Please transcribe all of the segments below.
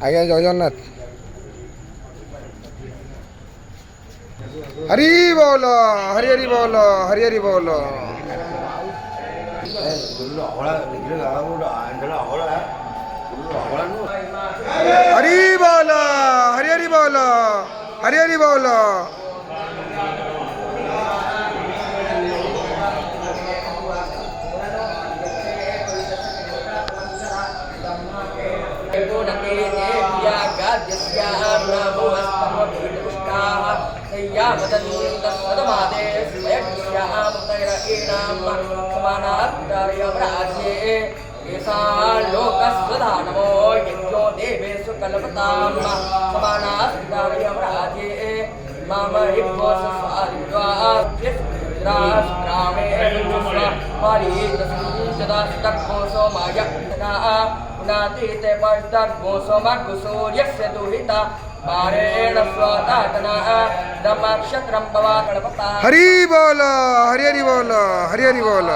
ଆଜ୍ଞା ଜୟ ଜଗନ୍ନାଥ। ହରି ବୋଲ ହରି ହରି ବୋଲ ହରି ହରି ବୋଲ। हरि बोल हरि हरि बोल हरि हरि बोल। लोकस्वधानमो यज्ञो देवेषु कल्पतां समानास्तार्यमराजे मम हिप्पोसस्वादित्वास्त्रामेणुस्वमारीतसंचदास्तकोसो मायक्तना पुनातीते पष्टर्गोसो मग्गुसूर्यस्य दुहिता पारेण स्वतातना ब्रह्मक्षत्रं भवा कल्पता। हरि बोल हरि हरि बोल हरि हरि बोल।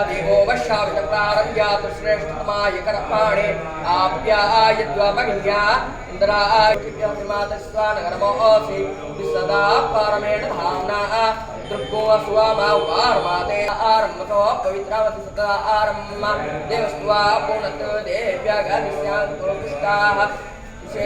देवो वशावितप्रारभ्यातु श्रेष्ठतमाय करपाणे आप्यायद्वामहिन्या इंद्रायमातस्वानगरमोऽसि सदा पारमेण धाम्ना दुर्गो अस्वामा उपारमाते आरम्भतो पवित्रावति सदा आरम्भ देवस्त्वा पुनत् देव्यागादिस्यान्तु पुष्टाः